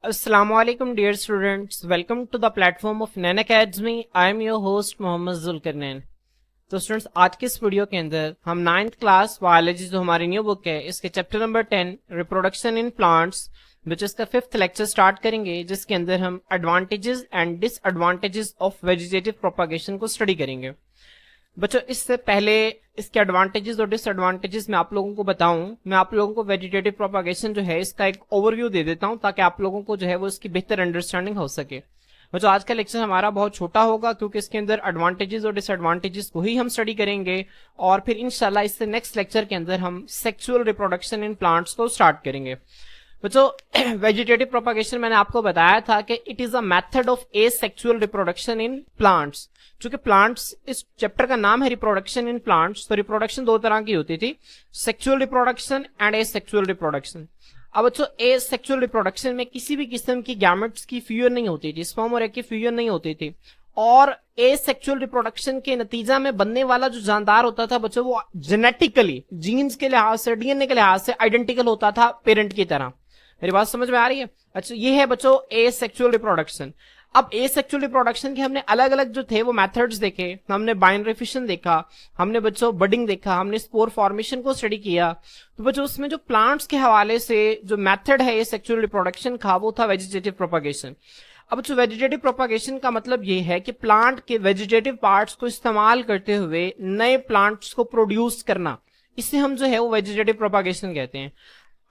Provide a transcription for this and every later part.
Assalamualaikum dear students, welcome to the platform of Nan Academy. I am your host Mohammad Zulqarnain. तो students आज के इस video के अंदर हम नाइन्थ क्लास बायोलॉजी जो हमारी न्यू बुक है इसके chapter number 10 reproduction in plants which इसका 5th लेक्चर स्टार्ट करेंगे, जिसके अंदर हम advantages and disadvantages of vegetative propagation को स्टडी करेंगे। बच्चों इससे पहले इसके एडवांटेजेस और डिसएडवांटेजेस मैं आप लोगों को बताऊं, मैं आप लोगों को वेजिटेटिव प्रोपागेशन जो है इसका एक ओवरव्यू दे देता हूं ताकि आप लोगों को जो है वो इसकी बेहतर अंडरस्टैंडिंग हो सके। बच्चों आज का लेक्चर हमारा बहुत छोटा होगा क्योंकि इसके अंदर एडवांटेजेस और डिसएडवांटेजेस को ही हम स्टडी करेंगे और फिर इंशाल्लाह इससे नेक्स्ट लेक्चर के अंदर हम सेक्सुअल रिप्रोडक्शन इन प्लांट्स को स्टार्ट करेंगे। बच्चों वेजिटेटिव प्रोपागेशन मैंने आपको बताया था कि it is a method of asexual reproduction in plants. चूंकि प्लांट्स इस चैप्टर का नाम है रिप्रोडक्शन इन प्लांट्स, तो रिप्रोडक्शन दो तरह की होती थी, sexual reproduction and asexual reproduction. अब बच्चों एसेक्सुअल रिप्रोडक्शन में किसी भी किस्म की गैमेट्स की फ्यूजन नहीं होती थी, स्पर्म और एग की फ्यूजन नहीं होती थी, और एसेक्सुअल रिप्रोडक्शन के नतीजा में बनने वाला जो जानदार होता था बच्चों वो जेनेटिकली जीन्स के लिहाज से डीएनए के लिहाज से आइडेंटिकल होता था पेरेंट की तरह। मेरी बात समझ में आ रही है? अच्छा, ये है बच्चों एसेक्सुअल रिप्रोडक्शन। अब एसेक्सुअल रिप्रोडक्शन के हमने अलग अलग जो थे वो मेथड्स देखे, हमने बाइनरी फिशन देखा, हमने बच्चों बडिंग देखा, हमने स्पोर फॉर्मेशन को स्टडी किया। तो बच्चों उसमें जो प्लांट्स के हवाले से जो मेथड है एसेक्सुअल रिप्रोडक्शन का वो था वेजिटेटिव प्रोपागेशन। अब जो वेजिटेटिव प्रोपागेशन का मतलब ये है कि प्लांट के वेजिटेटिव पार्ट्स को इस्तेमाल करते हुए नए प्लांट्स को प्रोड्यूस करना, इसे हम जो है वो वेजिटेटिव प्रोपागेशन कहते हैं।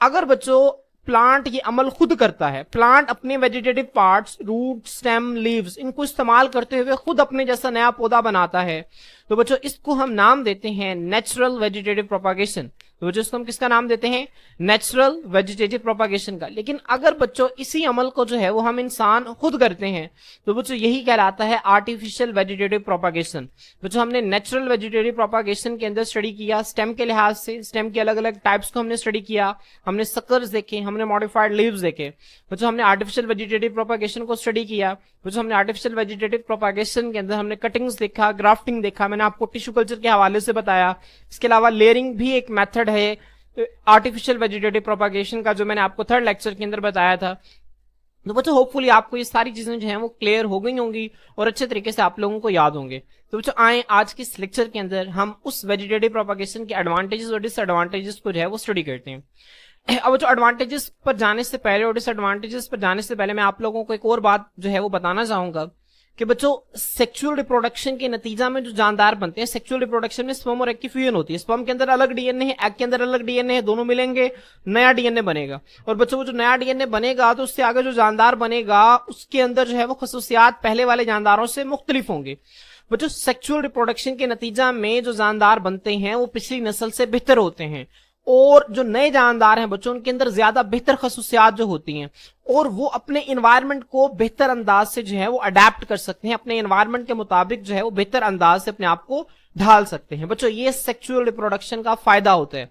अगर बच्चों प्लांट ये अमल खुद करता है, प्लांट अपने vegetative parts root stem leaves इनको इस्तेमाल करते हुए खुद अपने जैसा नया पौधा बनाता है, तो बच्चों इसको हम नाम देते हैं नेचुरल वेजिटेटिव प्रोपागेशन। तो बच्चों इसको हम किसका नाम देते हैं? नेचुरल वेजिटेटिव प्रोपागेशन का। लेकिन अगर बच्चों इसी अमल को जो है वो हम इंसान खुद करते हैं तो बच्चों यही कहलाता है आर्टिफिशियल वेजिटेटिव प्रोपागेशन। बच्चों हमने नेचुरल वेजिटेटिव प्रोपागेशन के अंदर स्टडी किया स्टेम के लिहाज से, स्टेम के अलग अलग टाइप्स को हमने स्टडी किया, हमने सकर्स देखे, हमने मॉडिफाइड लीव्स देखे। बच्चों हमने आर्टिफिशियल वेजिटेटिव प्रोपागेशन को स्टडी किया। बच्चों हमने आर्टिफिशियल वेजिटेटिव प्रोपागेशन के अंदर हमने कटिंग्स देखा, ग्राफ्टिंग देखा, मैंने आपको टिश्यू कल्चर के हवाले से बताया। इसके अलावा लेयरिंग भी एक मेथड है आर्टिफिशियल वेजिटेटिव प्रोपागेशन का, जो मैंने आपको थर्ड लेक्चर के अंदर बताया था। तो बच्चों होपफुली आपको ये सारी चीजें जो हैं वो क्लियर हो गई होंगी और अच्छे तरीके से आप लोगों को याद होंगे। तो बच्चों आए आज के इस लेक्चर के अंदर हम उस वेजिटेटिव प्रोपागेशन के एडवांटेजेस और डिसएडवांटेजेस को जो है वो स्टडी करते हैं। अब जो एडवांटेजेस पर जाने से पहले और डिसएडवांटेजेस पर जाने से पहले मैं आप लोगों को एक और बात जो है वो बताना चाहूंगा कि बच्चों सेक्सुअल रिप्रोडक्शन के नतीजा में जो जानदार बनते हैं, सेक्सुअल रिप्रोडक्शन में स्पर्म और एग की फ्यूजन होती है, स्पर्म के अंदर अलग डीएनए है, एग के अंदर अलग डीएनए है, दोनों मिलेंगे नया डीएनए बनेगा। और बच्चों वो जो नया डीएनए बनेगा तो उससे आगे जो जानदार बनेगा उसके अंदर जो है वो खसूसियात पहले वाले जानदारों से मुख्तलिफ होंगे। बच्चों सेक्सुअल रिप्रोडक्शन के नतीजा में जो जानदार बनते हैं वो पिछली नस्ल से बेहतर होते हैं, और जो नए जानदार हैं बच्चों उनके अंदर ज्यादा बेहतर खसूसियात जो होती हैं और वो अपने इन्वायरमेंट को बेहतर अंदाज से जो है वो अडेप्ट कर सकते हैं, अपने इन्वायरमेंट के मुताबिक जो है वो बेहतर अंदाज से अपने आप को ढाल सकते हैं। बच्चों ये सेक्सुअल रिप्रोडक्शन का फायदा होता है।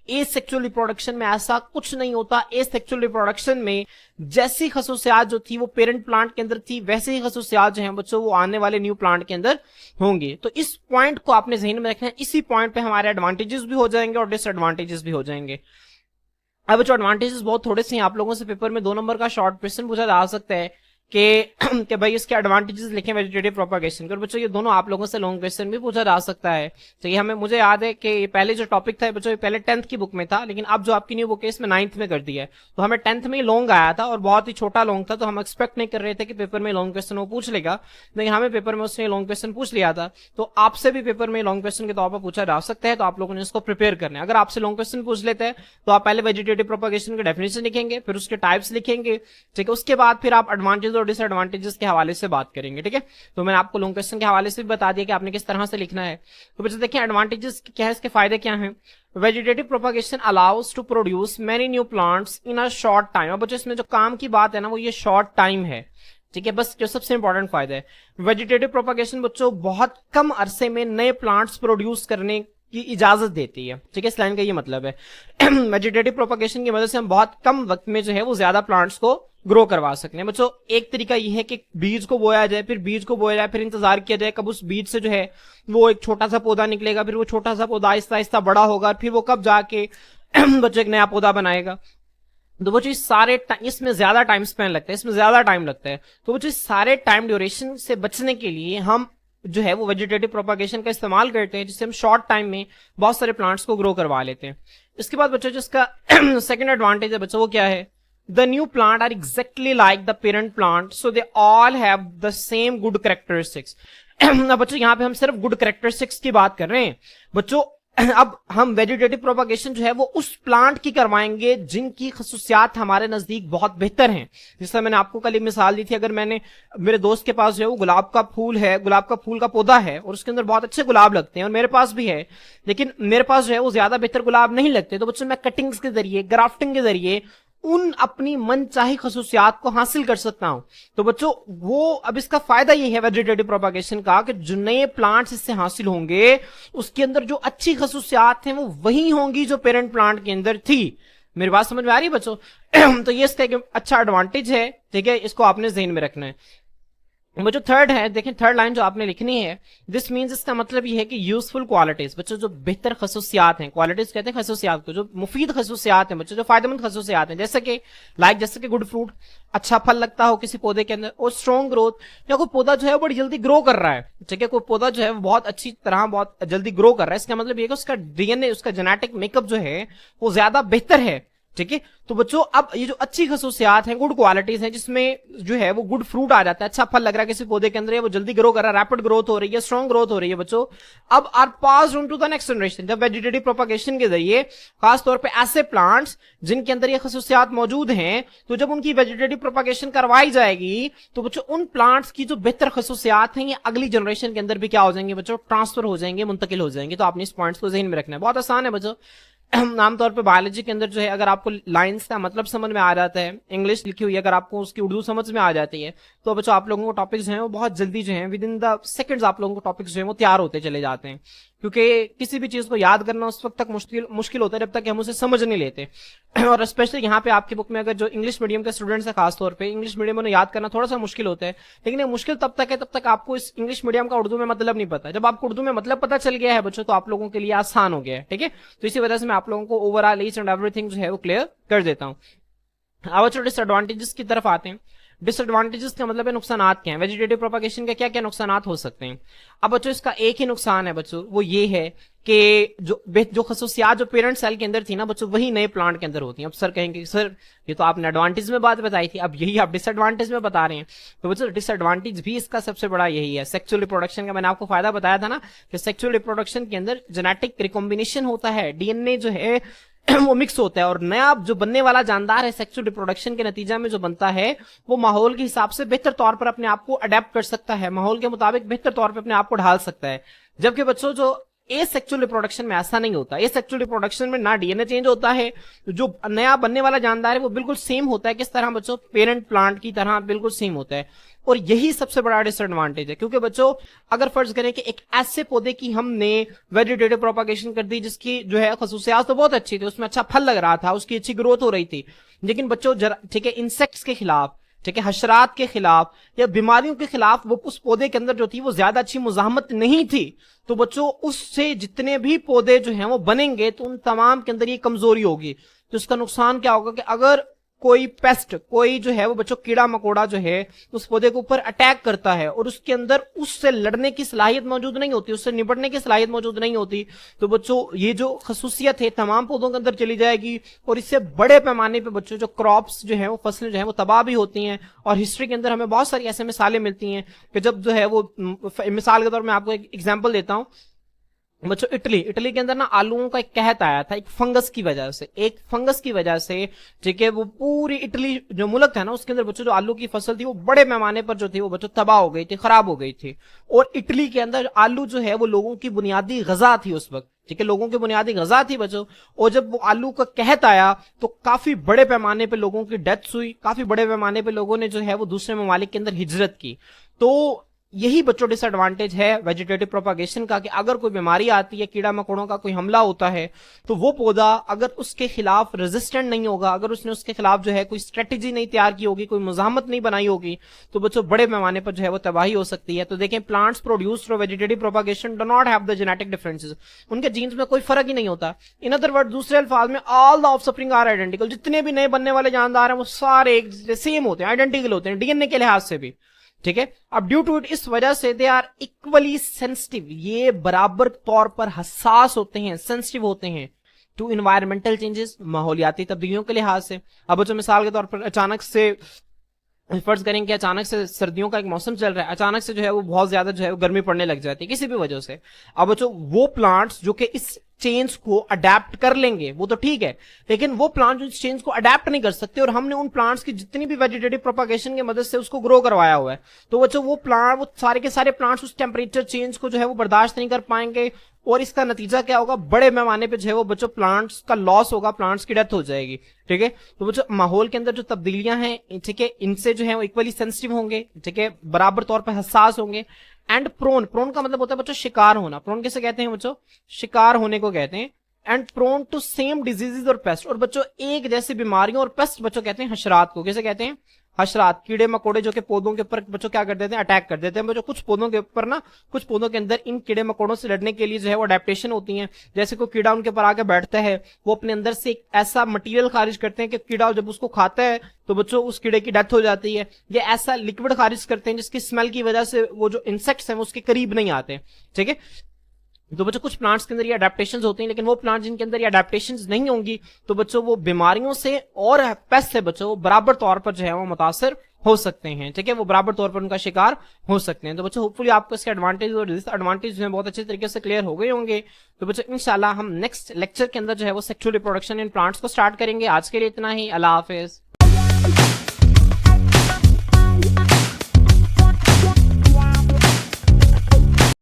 एसेक्सुअल रिप्रोडक्शन में ऐसा कुछ नहीं होता। एसेक्सुअल रिप्रोडक्शन में जैसी खसूसियात जो थी वो पेरेंट प्लांट के अंदर थी, वैसे ही खसूसियात जो हैं बच्चों वो आने वाले न्यू प्लांट के अंदर होंगे। तो इस पॉइंट को आपने ज़हन में रखना है। इसी पॉइंट पे हमारे एडवांटेजेस भी हो जाएंगे और डिसएडवांटेजेस भी हो जाएंगे। अब जो एडवांटेजेस बहुत थोड़े से हैं, आप लोगों से पेपर में 2 नंबर का शॉर्ट क्वेश्चन पूछा जा सकता है कि भाई इसके एडवांटेजेस लिखें वेजिटेटिव प्रोपागेशन के। और बच्चों ये दोनों आप लोगों से लॉन्ग क्वेश्चन भी पूछा जा सकता है। तो ये हमें मुझे याद है कि पहले जो टॉपिक था बच्चों ये पहले 10th की बुक में था, लेकिन अब जो आपकी न्यू बुक है इसमें 9th में कर दिया है। तो हमें 10th में लॉन्ग आया था और बहुत ही छोटा लॉन्ग था, तो हम एक्सपेक्ट नहीं कर रहे थे कि पेपर में लॉन्ग क्वेश्चन वो पूछ लेगा, लेकिन हमें पेपर में उसने लॉन्ग क्वेश्चन पूछ लिया था। तो आपसे भी पेपर में लॉन्ग क्वेश्चन के तौर पर पूछा जा सकता है, तो आप लोगों ने इसको प्रिपेयर करना है। अगर आपसे लॉन्ग क्वेश्चन पूछ लेते हैं तो आप पहले वेजिटेटिव प्रोपागेशन के डेफिनेशन लिखेंगे, फिर उसके टाइप्स लिखेंगे, ठीक है, उसके बाद फिर आप एडवांटेज और डिसएडवांटेजेस के हवाले से बात करेंगे, ठीक है। तो मैंने आपको लॉन्ग क्वेश्चन के हवाले से भी बता दिया कि आपने किस तरह से लिखना है। तो बच्चों देखिए एडवांटेजेस क्या है, इसके फायदे क्या हैं। Vegetative propagation allows to produce many new plants in a short time. अब बच्चों इसमें जो काम की बात है ना वो ये शॉर्ट टाइम है, ठीक है, बस जो सबसे इंपॉर्टेंट फायदा है। वेजिटेटिव प्रोपागेशन बच्चों बहुत कम अरसे में नए प्लांट्स प्रोड्यूस करने की इजाजत देती है, ठीक है, इस लाइन का ये मतलब है। वेजिटेटिव प्रोपागेशन की मदद से हम बहुत कम वक्त में जो है वो ज्यादा प्लांट्स को ग्रो करवा सकते हैं। बच्चों एक तरीका ये है कि बीज को बोया जाए, फिर बीज को बोया जाए, फिर इंतजार किया जाए कब उस बीज से जो है वो एक छोटा सा पौधा निकलेगा, फिर वो छोटा सा पौधा आहिस्ता आहिस्ता बड़ा होगा, फिर वो कब जाके बच्चों एक नया पौधा बनाएगा। तो वो चीज इसमें ज्यादा टाइम स्पेंड लगता है, इसमें ज्यादा टाइम लगता है, तो वो चीज सारे टाइम ड्यूरेशन से बचने के लिए हम जो है वो वेजिटेटिव प्रोपागेशन का इस्तेमाल करते हैं, जिससे हम शॉर्ट टाइम में बहुत सारे प्लांट्स को ग्रो करवा लेते हैं। इसके बाद बच्चों जिसका सेकेंड एडवांटेज है बच्चों वो क्या है, the new plant are exactly like the parent plant, so they all have the same good characteristics. बच्चों यहाँ पे हम सिर्फ गुड कैरेक्टरिस्टिक्स की बात कर रहे हैं बच्चों। अब हम वेजिटेटिव प्रोपागेशन जो है वो उस प्लांट की करवाएंगे जिनकी खसूसियात हमारे नजदीक बहुत बेहतर हैं। जैसा मैंने आपको कल एक मिसाल दी थी, अगर मैंने मेरे दोस्त के पास जो है वो गुलाब का फूल है, गुलाब का फूल का पौधा है और उसके अंदर बहुत अच्छे गुलाब लगते हैं, और मेरे पास भी है, लेकिन मेरे पास जो है वो ज्यादा बेहतर गुलाब नहीं लगते, तो बच्चों मैं कटिंग्स के जरिए, ग्राफ्टिंग के जरिए उन अपनी मनचाही खसूसियात को हासिल कर सकता हूं। तो बच्चों वो अब इसका फायदा ये है वेजिटेटिव प्रोपागेशन का कि जो नए प्लांट्स इससे हासिल होंगे उसके अंदर जो अच्छी खसूसियात हैं वो वही होंगी जो पेरेंट प्लांट के अंदर थी। मेरी बात समझ में आ रही है बच्चों? तो ये इसका एक अच्छा एडवांटेज है, ठीक है, इसको आपने ज़हन में रखना है। वो जो थर्ड है, देखें थर्ड लाइन जो आपने लिखनी है, दिस मीन्स, इसका मतलब ये है कि यूजफुल क्वालिटीज बच्चों, जो बेहतर खसूसियात हैं, क्वालिटीज कहते हैं खसूसियात को, जो मुफीद खसूसियात हैं बच्चों, जो फायदेमंद खसूसियात हैं, जैसे कि गुड फ्रूट, अच्छा फल लगता हो किसी पौधे के अंदर, और स्ट्रॉन्ग ग्रोथ, या कोई पौधा जो है बड़ी जल्दी ग्रो कर रहा है, ठीक है, कोई पौधा जो है बहुत अच्छी तरह बहुत जल्दी ग्रो कर रहा है, इसका मतलब ये कि उसका डीएनए, उसका जेनेटिक मेकअप जो है वो ज्यादा बेहतर है, ठीक है। तो बच्चों अब ये जो अच्छी खसूसियात हैं, गुड क्वालिटीज हैं, जिसमें जो है वो गुड फ्रूट आ जाता है, अच्छा फल लग रहा है किसी पौधे के अंदर, वो जल्दी ग्रो कर रहा है, रैपिड ग्रोथ हो रही है, स्ट्रॉन्ग ग्रोथ हो रही है बच्चों, अब are pass on to the next generation. जब वेजिटेटिव प्रोपागेशन के जरिए खासतौर पे ऐसे प्लांट्स जिनके अंदर ये खसूसियात मौजूद हैं, तो जब उनकी वेजिटेटिव प्रोपागेशन करवाई जाएगी तो बच्चों उन प्लांट्स की जो बेहतर खसूसियात हैं ये अगली जनरेशन के अंदर भी क्या हो जाएंगे बच्चों, ट्रांसफर हो जाएंगे, मुंतकिल हो जाएंगे। तो आपने इस पॉइंट्स को ज़हन में रखना है, बहुत आसान है बच्चों। आमतौर पे बायोलॉजी के अंदर जो है अगर आपको लाइंस का मतलब समझ में आ जाता है, इंग्लिश लिखी हुई अगर आपको उसकी उर्दू समझ में आ जाती है, तो बच्चों आप लोगों को टॉपिक्स जो हैं वो बहुत जल्दी जो हैं विद इन द सेकंड्स आप लोगों को टॉपिक्स जो हैं वो तैयार होते चले जाते हैं। क्योंकि किसी भी चीज को याद करना उस वक्त तक मुश्किल होता है जब तक कि हम उसे समझ नहीं लेते। और स्पेशली यहाँ पे आपकी बुक में अगर जो इंग्लिश मीडियम के स्टूडेंट्स हैं, खासतौर पे इंग्लिश मीडियम में याद करना थोड़ा सा मुश्किल होता है, लेकिन ये मुश्किल तब तक है तब तक आपको इस इंग्लिश मीडियम का उर्दू में मतलब नहीं पता। जब आपको उर्दू में मतलब पता चल गया है बच्चों तो आप लोगों के लिए आसान हो गया है, ठीक है। तो इसी वजह से मैं आप लोगों को ओवरऑल ईच एंड एवरीथिंग जो है वो क्लियर कर देता हूँ। अब बच्चों डिसएडवांटेजेस की तरफ आते हैं। डिसएडवांटेजेस का मतलब है नुकसानात क्या है, वेजिटेटिव प्रोपागेशन के क्या क्या नुकसानात हो सकते हैं। अब बच्चों इसका एक ही नुकसान है बच्चों, वो ये है कि जो खसूसियात जो पेरेंट सेल के अंदर थी ना बच्चों वही नए प्लांट के अंदर होती हैं। अब सर कहेंगे सर ये तो आपने एडवांटेज में बात बताई थी, अब यही आप डिसएडवांटेज में बता रहे हैं। तो बच्चों डिसएडवांटेज भी इसका सबसे बड़ा यही है, सेक्सुअल रिप्रोडक्शन का मैंने आपको फायदा बताया था ना कि सेक्सुअल रिप्रोडक्शन के अंदर जेनेटिक रिकॉम्बिनेशन होता है, डीएनए जो है वो मिक्स होता है, और नया जो बनने वाला जानदार है सेक्सुअल रिप्रोडक्शन के नतीजा में जो बनता है वो माहौल के हिसाब से बेहतर तौर पर अपने आप को अडेप्ट कर सकता है, माहौल के मुताबिक बेहतर तौर पर अपने आप को ढाल सकता है। जबकि बच्चों जो एसेक्सुअल रिप्रोडक्शन में ऐसा नहीं होता, एसेक्सुअल रिप्रोडक्शन में ना डीएनए चेंज होता है, जो नया बनने वाला जानदार है वो बिल्कुल सेम होता है, किस तरह बच्चों पेरेंट प्लांट की तरह बिल्कुल सेम होता है। और यही सबसे बड़ा डिसएडवांटेज है, क्योंकि बच्चों अगर फर्ज करें कि एक ऐसे पौधे की हमने वेजिटेटिव प्रोपागेशन कर दी जिसकी जो है खसूसियात तो बहुत अच्छी थी, उसमें अच्छा फल लग रहा था, उसकी अच्छी ग्रोथ हो रही थी, लेकिन बच्चों ठीक है इंसेक्ट्स के खिलाफ, ठीक है हशरात के खिलाफ या बीमारियों के खिलाफ वो उस पौधे के अंदर जो थी वो ज्यादा अच्छी मुजाहमत नहीं थी, तो बच्चों उससे जितने भी पौधे जो हैं वो बनेंगे तो उन तमाम के अंदर ये कमजोरी होगी। तो इसका नुकसान क्या होगा कि अगर कोई पेस्ट, कोई जो है वो बच्चों कीड़ा मकोड़ा जो है उस पौधे के ऊपर अटैक करता है और उसके अंदर उससे लड़ने की सलाहियत मौजूद नहीं होती, उससे निपटने की सलाहियत मौजूद नहीं होती, तो बच्चों ये जो खसूसियत है तमाम पौधों के अंदर चली जाएगी और इससे बड़े पैमाने पे बच्चों जो क्रॉप्स जो है वो फसलें जो है वो तबाह भी होती हैं। और हिस्ट्री के अंदर हमें बहुत सारी ऐसे मिसालें मिलती हैं कि जब जो है वो, मिसाल के तौर पर मैं आपको एक एग्जाम्पल देता हूं बच्चों, इटली के अंदर ना आलूओं का एक कहत आया था, एक फंगस की वजह से, ठीक है, वो पूरी इटली जो मुल्क है ना उसके अंदर बच्चों जो आलू की फसल थी वो बड़े पैमाने पर जो थी वो बच्चों तबाह हो गई थी, खराब हो गई थी। और इटली के अंदर आलू जो है वो लोगों की बुनियादी गजा थी उस वक्त, ठीक है, लोगों की बुनियादी गजा थी बच्चों। और जब वो आलू का कहत आया तो काफी बड़े पैमाने पे लोगों की डेथ्स हुई, काफी बड़े पैमाने पे लोगों ने जो है वो दूसरे ममालिक के अंदर हिजरत की। तो यही बच्चों डिसएडवांटेज है वेजिटेटिव प्रोपागेशन का कि अगर कोई बीमारी आती है, कीड़ा मकोड़ों का कोई हमला होता है, तो वो पौधा अगर उसके खिलाफ रेजिस्टेंट नहीं होगा, अगर उसने उसके खिलाफ जो है कोई स्ट्रेटेजी नहीं तैयार की होगी, कोई मुजाहमत नहीं बनाई होगी, तो बच्चों बड़े पैमाने पर जो है वो तबाही हो सकती है। तो देखें, plants produce through vegetative propagation do not have the genetic differences, उनके जीन्स में कोई फर्क ही नहीं होता। इन अदर वर्ड, दूसरे अल्फाज में all the offspring are identical, जितने भी नए बनने वाले जानदार हैं वो सारे एक सेम होते हैं, आइडेंटिकल होते हैं डीएनए के लिहाज से भी, ठीक है। अब ड्यू टू इट, इस वजह से दे आर इक्वली सेंसिटिव, ये बराबर तौर पर हसास होते हैं, सेंसिटिव होते हैं टू इन्वायरमेंटल चेंजेस, माहौलियाती तब्दीलियों के लिहाज से। अब बच्चों मिसाल के तौर पर अचानक से फर्ज करें कि अचानक से सर्दियों का एक मौसम चल रहा है, अचानक से जो है वो बहुत ज्यादा जो है वो गर्मी पड़ने लग जाती है किसी भी वजह से। अब बच्चों वो प्लांट्स जो कि इस चेंज को अडेप्ट कर लेंगे वो तो ठीक है, लेकिन वो प्लांट जो इस चेंज को अडेप्ट नहीं कर सकते, और हमने उन प्लांट्स की जितनी भी वेजिटेटिव प्रोपागेशन की मदद से उसको ग्रो करवाया हुआ है, तो बच्चों वो प्लांट, वो सारे के सारे प्लांट्स उस टेम्परेचर चेंज को जो है वो बर्दाश्त नहीं कर पाएंगे, और इसका नतीजा क्या होगा, बड़े पैमाने पे जो है वो बच्चों प्लांट्स का लॉस होगा, प्लांट्स की डेथ हो जाएगी, ठीक है। तो बच्चों माहौल के अंदर जो तब्दीलियां हैं, ठीक है, इनसे जो है वो इक्वली सेंसिटिव होंगे, ठीक है, बराबर तौर पर हसास होंगे। एंड प्रोन, प्रोन का मतलब होता है बच्चों शिकार होना, प्रोन किसे कहते हैं बच्चों, शिकार होने को कहते हैं। And prone to same diseases और पेस्ट, और बच्चों एक जैसी बीमारियों और पेस्ट बच्चों कहते हैं हशरात को, कैसे कहते हैं, हशरात, कीड़े मकोड़े जो कि पौधों के ऊपर बच्चों क्या कर देते हैं, अटैक कर देते हैं बच्चों। कुछ पौधों के ऊपर ना, कुछ पौधों के अंदर इन कीड़े मकोड़ों से लड़ने के लिए जो है वो अडेप्टेशन होती है। जैसे कोई कीड़ा उनके ऊपर आके बैठता है, वो अपने अंदर से एक ऐसा मटेरियल खारिज करते हैं कि कीड़ा जब उसको खाता है तो बच्चों उस कीड़े की डेथ हो जाती है। ये ऐसा लिक्विड खारिज करते हैं जिसकी स्मेल की वजह से वो जो इंसेक्ट्स हैं वो उसके करीब नहीं आते, ठीक है। तो बच्चों कुछ प्लांट्स के अंदर ये अडेप्टेशंस होती हैं, लेकिन वो प्लांट जिनके अंदर ये अडेप्टेशंस नहीं होंगी, तो बच्चों वो बीमारियों से और पेस्ट से बच्चों वो बराबर तौर पर जो है वो मुतासर हो सकते हैं, ठीक है, वो बराबर तौर पर उनका शिकार हो सकते हैं। तो बच्चों होपफुली आपको इसके एडवांटेज और डिसएडवांटेज जो है बहुत अच्छे तरीके से क्लियर हो गए होंगे। तो बच्चों इंशाल्लाह हम नेक्स्ट लेक्चर के अंदर जो है वो सेक्सुअल रिप्रोडक्शन इन प्लांट्स को स्टार्ट करेंगे। आज के लिए इतना ही, अल्लाह हाफिज।